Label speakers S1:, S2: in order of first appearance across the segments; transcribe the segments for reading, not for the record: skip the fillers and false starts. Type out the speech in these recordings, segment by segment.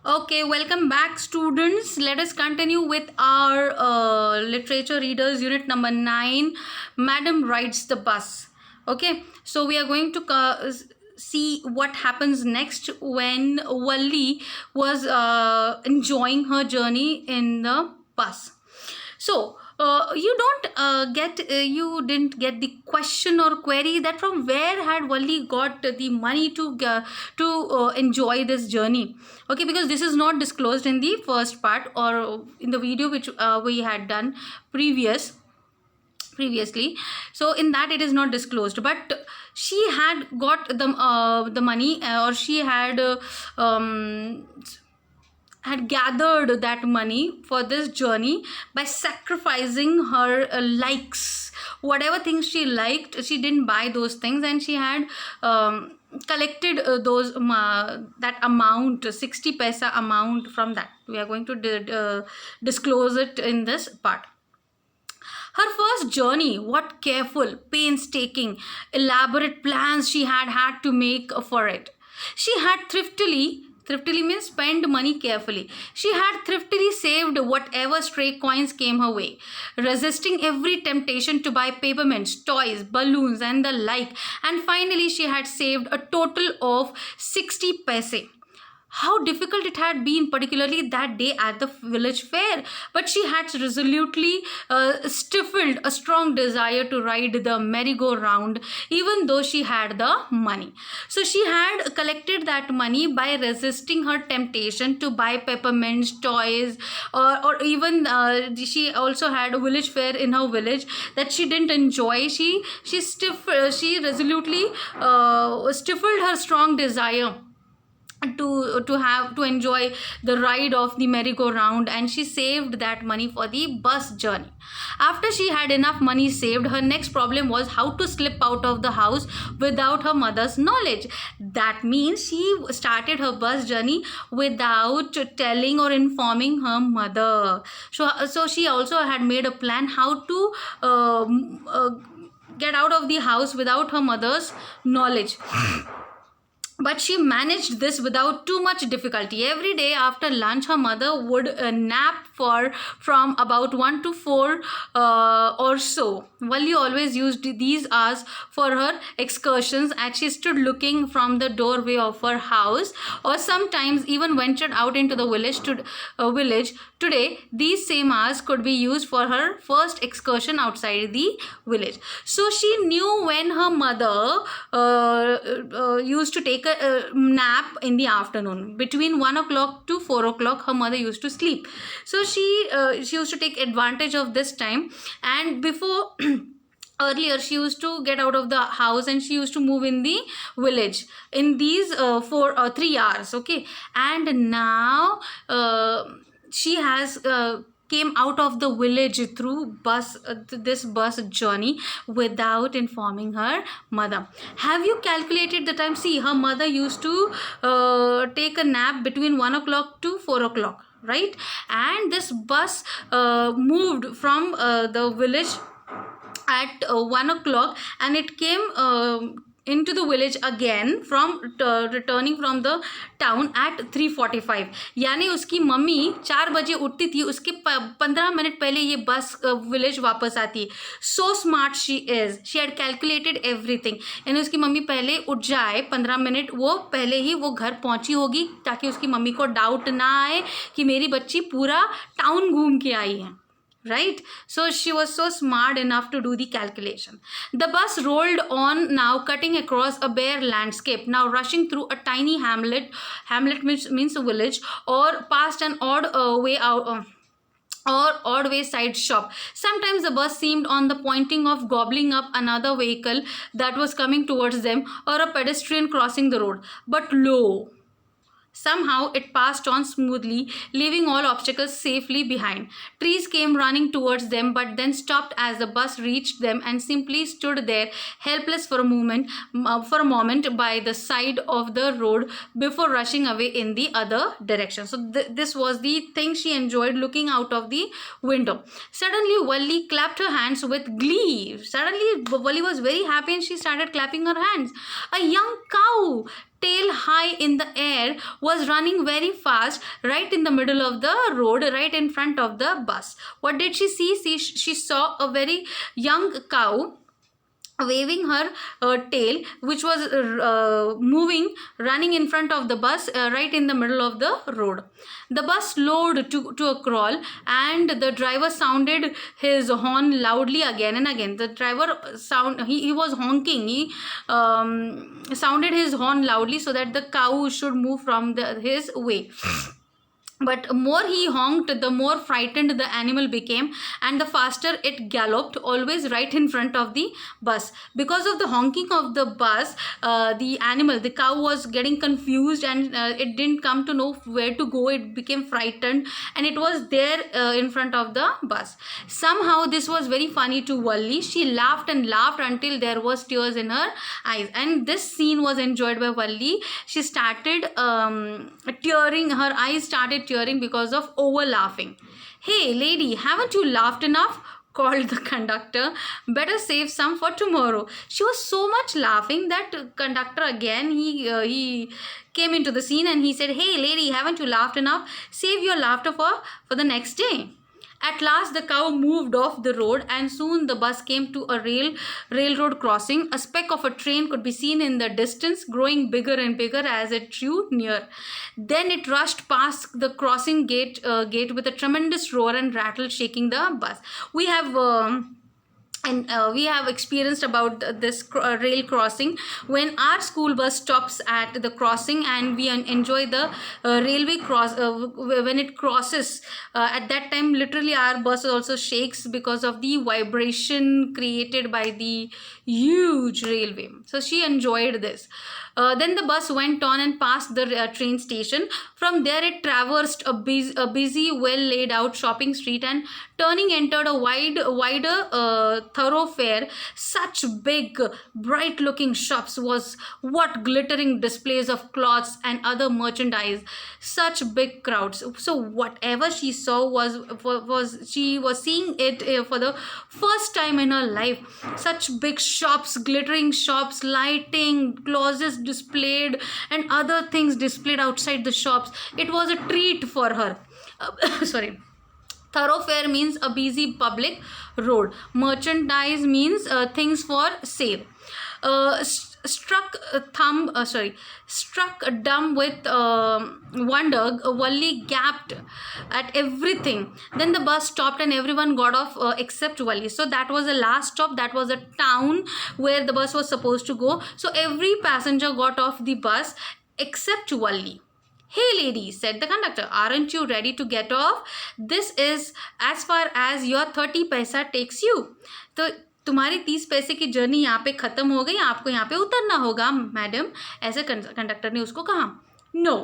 S1: Okay, welcome back, students. Let us continue with our literature readers, unit number 9. Madam rides the bus. Okay, so we are going to see what happens next when Valli was enjoying her journey in the bus. So you didn't get the question or query that from where had Valli got the money to enjoy this journey. Okay, because this is not disclosed in the first part or in the video which we had done previously. So in that it is not disclosed, but she had got the money, or she had gathered that money for this journey by sacrificing her likes. Whatever things she liked, she didn't buy those things, and she had collected those that amount, 60 paisa amount. From that we are going to disclose it in this part. Her first journey, what careful, painstaking, elaborate plans she had to make for it. She had thriftily means spend money carefully. She had thriftily saved whatever stray coins came her way, resisting every temptation to buy papermints, toys, balloons, and the like. And finally, she had saved a total of 60 paise. How difficult it had been, particularly that day at the village fair. But she had resolutely stifled a strong desire to ride the merry-go-round, even though she had the money. So she had collected that money by resisting her temptation to buy peppermints, toys, or even she also had a village fair in her village that she didn't enjoy. She resolutely stifled her strong desire to enjoy the ride of the merry-go-round, and she saved that money for the bus journey. After she had enough money saved, her next problem was how to slip out of the house without her mother's knowledge. That means she started her bus journey without telling or informing her mother. So she also had made a plan how to get out of the house without her mother's knowledge. But she managed this without too much difficulty. Every day after lunch, her mother would nap from about 1 to 4 or so. Valli always used these hours for her excursions, as she stood looking from the doorway of her house, or sometimes even ventured out into the village. Today, these same hours could be used for her first excursion outside the village. So she knew when her mother used to take a nap in the afternoon. Between 1 o'clock to 4 o'clock, her mother used to sleep. So she used to take advantage of this time. And before earlier, she used to get out of the house and she used to move in the village in these 3 hours. Okay, and now she has came out of the village through this bus journey without informing her mother. Have you calculated the time? See, her mother used to take a nap between 1 o'clock to 4 o'clock, right? And this bus moved from the village at 1 o'clock, and it came into the village again from returning from the town at 3:45. यानी उसकी mummy 4 बजे उठती थी, उसके 15 minute पहले ये बस village वापस आती है. So smart she is, she had calculated everything. यानी उसकी मम्मी पहले उठ जाए, 15 मिनट वो पहले ही वो घर पहुंची होगी, ताकि उसकी मम्मी को डाउट ना आए कि मेरी बच्ची पूरा टाउन घूम के आई है. Right? So she was so smart enough to do the calculation. The bus rolled on now, cutting across a bare landscape, now rushing through a tiny hamlet means a village, or past an odd way out or odd way side shop. Sometimes the bus seemed on the pointing of gobbling up another vehicle that was coming towards them, or a pedestrian crossing the road. But lo, somehow it passed on smoothly, leaving all obstacles safely behind. Trees came running towards them, but then stopped as the bus reached them and simply stood there, helpless for a moment by the side of the road before rushing away in the other direction. So this was the thing she enjoyed, looking out of the window. Suddenly, Valli clapped her hands with glee. Suddenly, Valli was very happy and she started clapping her hands. A young cow tail high in the air, was running very fast right in the middle of the road, right in front of the bus. What did she see? She saw a very young cow waving her tail, which was moving, running in front of the bus, right in the middle of the road. The bus slowed to a crawl, and the driver sounded his horn loudly again and again. The driver he was honking. He sounded his horn loudly so that the cow should move from his way. But more he honked, the more frightened the animal became, and the faster it galloped, always right in front of the bus. Because of the honking of the bus, the cow was getting confused, and it didn't come to know where to go. It became frightened, and it was there in front of the bus. Somehow this was very funny to Valli. She laughed and laughed until there was tears in her eyes, and this scene was enjoyed by Valli. She started tearing. Her eyes started tearing because of over laughing. "Hey lady, haven't you laughed enough?" called the conductor. "Better save some for tomorrow." She was so much laughing that conductor again he came into the scene, and he said, "Hey lady, haven't you laughed enough? Save your laughter for the next day." At last the cow moved off the road, and soon the bus came to a railroad crossing. A speck of a train could be seen in the distance, growing bigger and bigger as it drew near. Then it rushed past the crossing gate with a tremendous roar and rattle, shaking the bus. We have experienced about this rail crossing when our school bus stops at the crossing, and we enjoy the railway cross when it crosses. At that time, literally our bus also shakes because of the vibration created by the huge railway. So she enjoyed this. Then the bus went on and passed the train station. From there it traversed a busy well laid out shopping street, and turning entered a wider thoroughfare. Such big bright looking shops, was what glittering displays of cloths and other merchandise, such big crowds. So whatever she saw was she was seeing it for the first time in her life. Such big shops, glittering shops, lighting, clothes displayed, and other things displayed outside the shops. It was a treat for her. Sorry. Thoroughfare means a busy public road. Merchandise means things for sale. Struck dumb with wonder, Valli gaped at everything. Then the bus stopped, and everyone got off except Valli. So that was the last stop. That was a town where the bus was supposed to go. So every passenger got off the bus except Valli. "Hey lady," said the conductor, "aren't you ready to get off? This is as far as your 30 paisa takes you." तो तुम्हारी 30 पैसे की journey यहाँ पे ख़त्म हो गई, आपको यहाँ पे उतरना होगा मैडम, ऐसे कंडक्टर ने उसको कहा. "No,"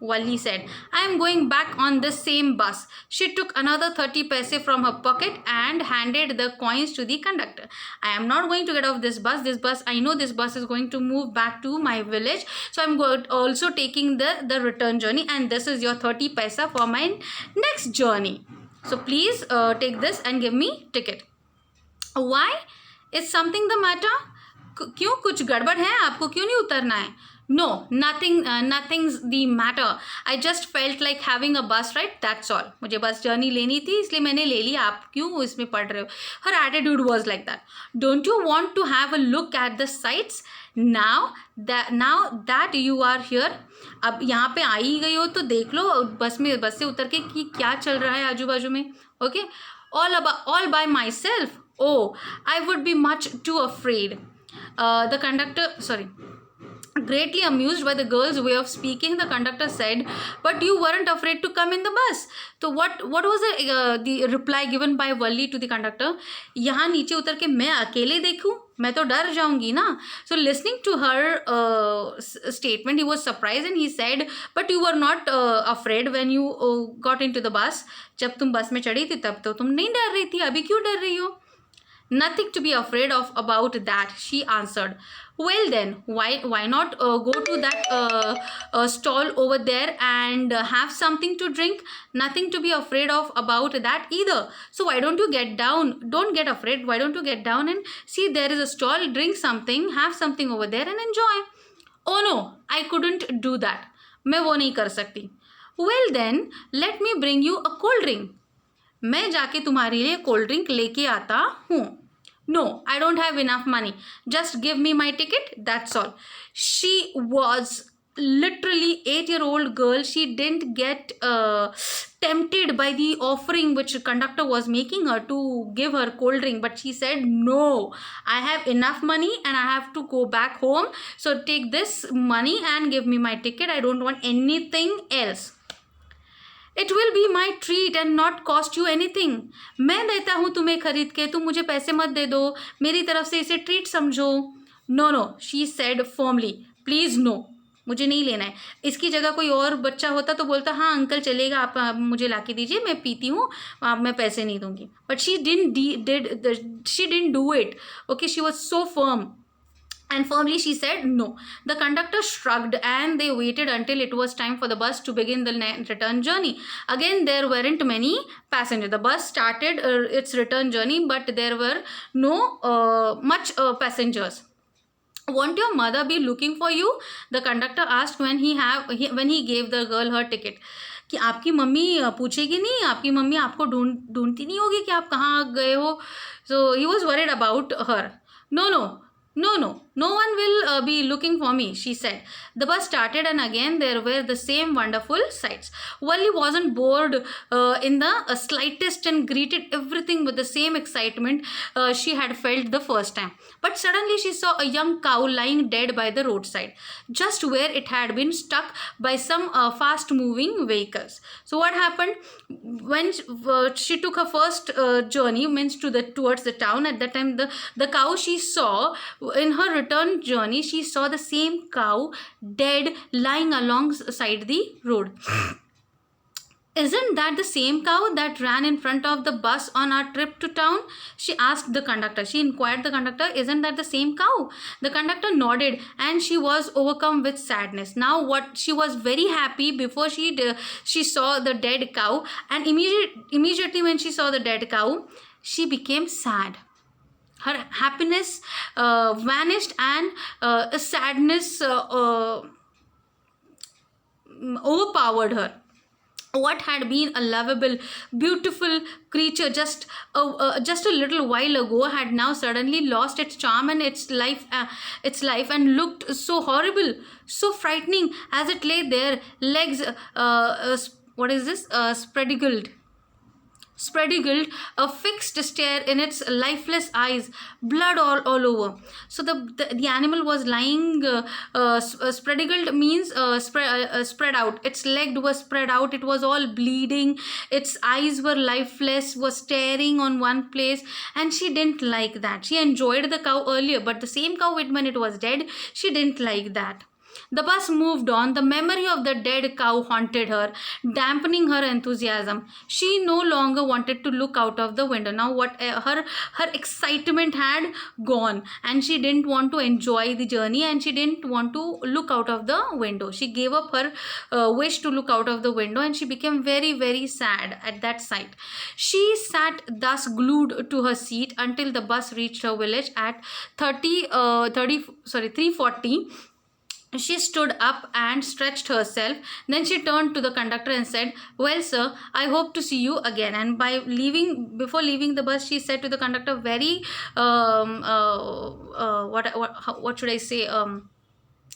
S1: Valli said, "I am going back on the same bus." She took another 30 paise from her pocket and handed the coins to the conductor. "I am not going to get off this bus. I know this bus is going to move back to my village. So I am also taking the return journey, and this is your 30 paisa for my next journey. So please take this and give me ticket." "Why? Is something the matter?" क्यों, कुछ गड़बड़ है? आपको क्यों नहीं उतरना है? "No, nothing's the matter. I just felt like having a bus ride, that's all. मुझे बस जर्नी लेनी थी, इसलिए मैंने ले ली. आप क्यों इसमें पढ़ रहे हो?" Her attitude was like that. "Don't you want to have a look at the sights? Now that you are here, अब यहाँ पे आ ही गई हो तो देख लो बस से उतर के कि क्या चल रहा है आजू बाजू में. Okay, all by myself. Oh, I would be much too afraid." The conductor, greatly amused by the girl's way of speaking, the conductor said, "But you weren't afraid to come in the bus." So what was the reply given by Valli to the conductor? यहाँ नीचे उतर के मैं अकेले देखूं, मैं तो डर जाऊंगी ना. So listening to her statement, he was surprised, and he said, "But you were not afraid when you got into the bus." जब तुम बस में चढ़ी थी तब तो तुम नहीं डर रही थी, अभी क्यों डर रही हो? "Nothing to be afraid of about that," she answered. "Well then, why not go to that stall over there and have something to drink? Nothing to be afraid of about that either. So why don't you get down? Don't get afraid. Why don't you get down and see there is a stall, drink something, have something over there and enjoy." Oh no, I couldn't do that, मैं वो नहीं कर सकती. Well then let me bring you a cold drink, मैं जाके तुम्हारे लिए cold drink लेके आता हूँ. No, I don't have enough money, just give me my ticket, that's all. She was literally 8-year old girl. She didn't get tempted by the offering which conductor was making her to give her cold drink, but she said no, I have enough money and I have to go back home, so take this money and give me my ticket, I don't want anything else. It will be my treat and not cost you anything, मैं देता हूँ तुम्हें खरीद के, तुम मुझे पैसे मत दे दो, मेरी तरफ से इसे ट्रीट समझो. No no, she said firmly, please no, मुझे नहीं लेना है. इसकी जगह कोई और बच्चा होता तो बोलता हाँ अंकल चलेगा, आप मुझे ला के दीजिए, मैं पीती हूँ, मैं पैसे नहीं दूंगी. But she didn't do it. Okay, she was so firm. And firmly she said no. The conductor shrugged and they waited until it was time for the bus to begin the return journey. Again, there weren't many passengers. The bus started its return journey, but there were no much passengers. Won't your mother be looking for you? The conductor asked when he gave the girl her ticket. कि आपकी mummy पूछेगी नहीं, आपकी mummy आपको ढूंढती नहीं होगी कि आप कहाँ गए हो. So he was worried about her. No one will be looking for me, she said. The bus started and again there were the same wonderful sights. Wally wasn't bored in the slightest and greeted everything with the same excitement she had felt the first time. But suddenly she saw a young cow lying dead by the roadside, just where it had been struck by some fast moving vehicles. So what happened? When she took her first journey, means towards the town, at that time the cow she saw, in her return journey she saw the same cow dead lying alongside the road. Isn't that the same cow that ran in front of the bus on our trip to town? She asked the conductor. She inquired the conductor, isn't that the same cow? The conductor nodded and she was overcome with sadness. Now what, she was very happy before she saw the dead cow, and immediately when she saw the dead cow she became sad. Her happiness vanished and sadness overpowered her. What had been a lovable, beautiful creature just a little while ago had now suddenly lost its charm and its life, and looked so horrible, so frightening as it lay there, legs what is this, spread-eagled, a fixed stare in its lifeless eyes, blood all over. So the animal was lying spread-eagled means spread out. Its leg was spread out, it was all bleeding, its eyes were lifeless, was staring on one place, and she didn't like that. She enjoyed the cow earlier, but the same cow when it was dead, she didn't like that. The bus moved on. The memory of the dead cow haunted her, dampening her enthusiasm. She no longer wanted to look out of the window. Now what, her excitement had gone and she didn't want to enjoy the journey and she didn't want to look out of the window. She gave up her wish to look out of the window and she became very, very sad at that sight. She sat thus glued to her seat until the bus reached her village at 3:40. She stood up and stretched herself. Then she turned to the conductor and said, well sir, I hope to see you again. And before leaving the bus, she said to the conductor very what should I say,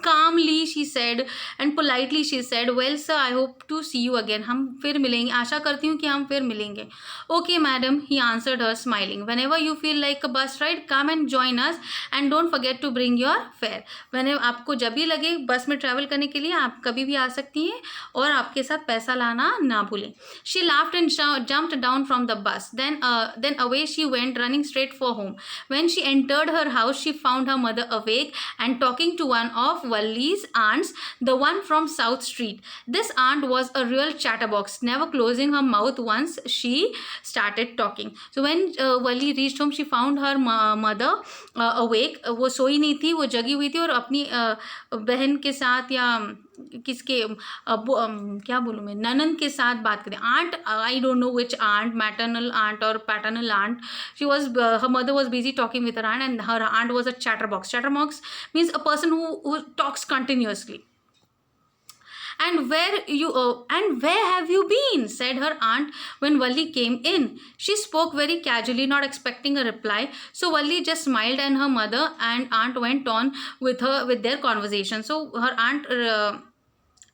S1: calmly she said and politely she said, well sir, I hope to see you again. हम फिर मिलेंगे, आशा करती हूँ कि हम फिर मिलेंगे. Okay madam, he answered her smiling. Whenever you feel like a bus ride, come and join us and don't forget to bring your fare. Whenever आपको जब भी लगे बस में ट्रैवल करने के लिए, आप कभी भी आ सकती हैं और आपके साथ पैसा लाना ना भूलें. She laughed and jumped down from the bus. Then away she went, running straight for home. When she entered her house, she found her mother awake and talking to one of Wally's aunts, the one from South Street. This aunt was a real chatterbox, never closing her mouth once she started talking. So when Wally reached home, she found her mother awake. वो सोई नहीं थी, वो जगी हुई थी और अपनी बहन के साथ या किसके क्या बोलूँ मैं, ननन के साथ बात करें, aunt, I don't know which aunt, maternal aunt और paternal aunt, she was, her mother was busy talking with her aunt, and her aunt was a chatterbox. Chatterbox means a person who talks continuously. And where have you been? Said her aunt when Valli came in. She spoke very casually, not expecting a reply. So Valli just smiled, and her mother and aunt went on with their conversation. So her aunt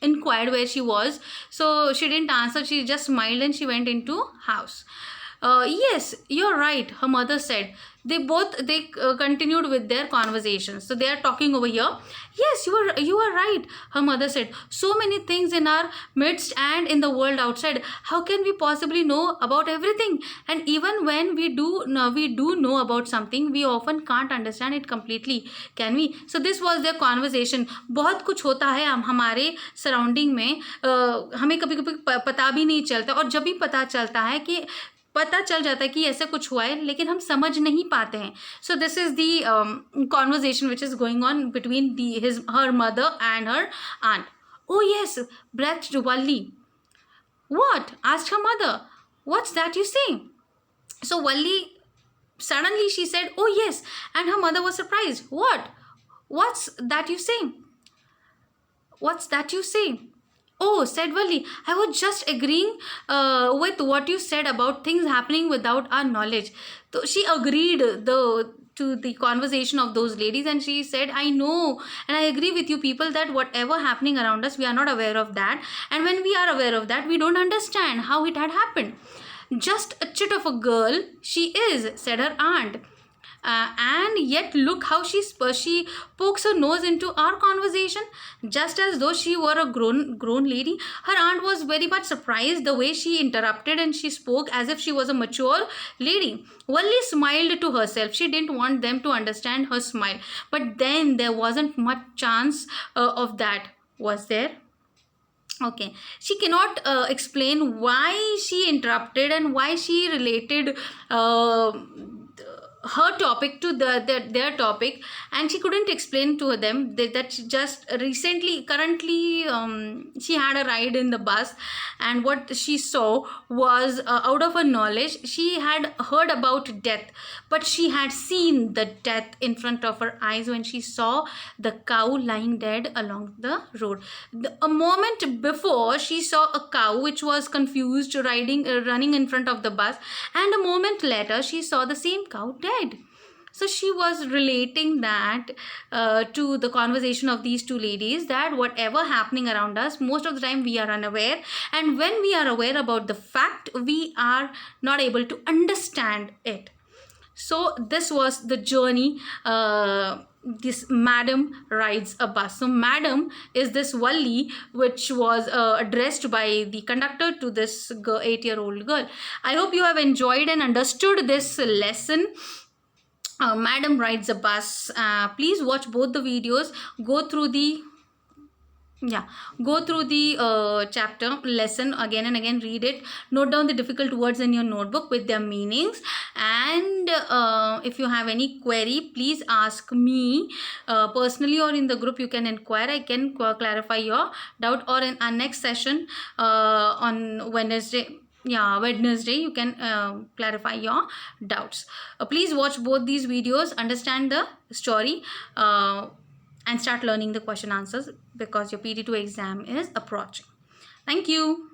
S1: inquired where she was. So she didn't answer. She just smiled and she went into house. Yes, you're right, her mother said. They continued with their conversation. So they are talking over here. Yes, you are right, her mother said. So many things in our midst and in the world outside. How can we possibly know about everything? And even when we do know about something, we often can't understand it completely. Can we? So this was their conversation. बहुत कुछ होता है हमारे surrounding में, हमें कभी कभी पता भी नहीं चलता, और जब भी पता चलता है कि पता चल जाता है कि ऐसा कुछ हुआ है, लेकिन हम समझ नहीं पाते हैं. So this is the conversation which is going on between her mother and her aunt. Oh yes, breathed Valli. What? Asked her mother. What's that you say? So Valli, suddenly she said, oh yes, and her mother was surprised. What's that you say? What's that you say? Oh, said Valli, I was just agreeing with what you said about things happening without our knowledge. So she agreed to the conversation of those ladies, and she said, I know and I agree with you people that whatever happening around us, we are not aware of that, and when we are aware of that, we don't understand how it had happened. Just a chit of a girl she is, said her aunt. And yet look how she pokes her nose into our conversation, just as though she were a grown lady. Her aunt was very much surprised the way she interrupted, and she spoke as if she was a mature lady. Valli smiled to herself. She didn't want them to understand her smile, but then there wasn't much chance of that, was there? Okay, she cannot explain why she interrupted and why she related her topic to their topic, and she couldn't explain to them that she just currently she had a ride in the bus, and what she saw was out of her knowledge. She had heard about death, but she had seen the death in front of her eyes when she saw the cow lying dead along the road. A moment before, she saw a cow which was confused running in front of the bus, and a moment later she saw the same cow dead. So she was relating that to the conversation of these two ladies, that whatever happening around us, most of the time we are unaware, and when we are aware about the fact, we are not able to understand it. So this was the journey. This madam rides a bus. So madam is this Valli, which was addressed by the conductor to this 8-year-old girl. I hope you have enjoyed and understood this lesson. Madam rides a bus. Please watch both the videos. Go through the chapter lesson again and again. Read it. Note down the difficult words in your notebook with their meanings. And if you have any query, please ask me personally, or in the group you can inquire. I can clarify your doubt, or in our next session on Wednesday, you can clarify your doubts. Please watch both these videos, understand the story, and start learning the question answers, because your PD2 exam is approaching. Thank you.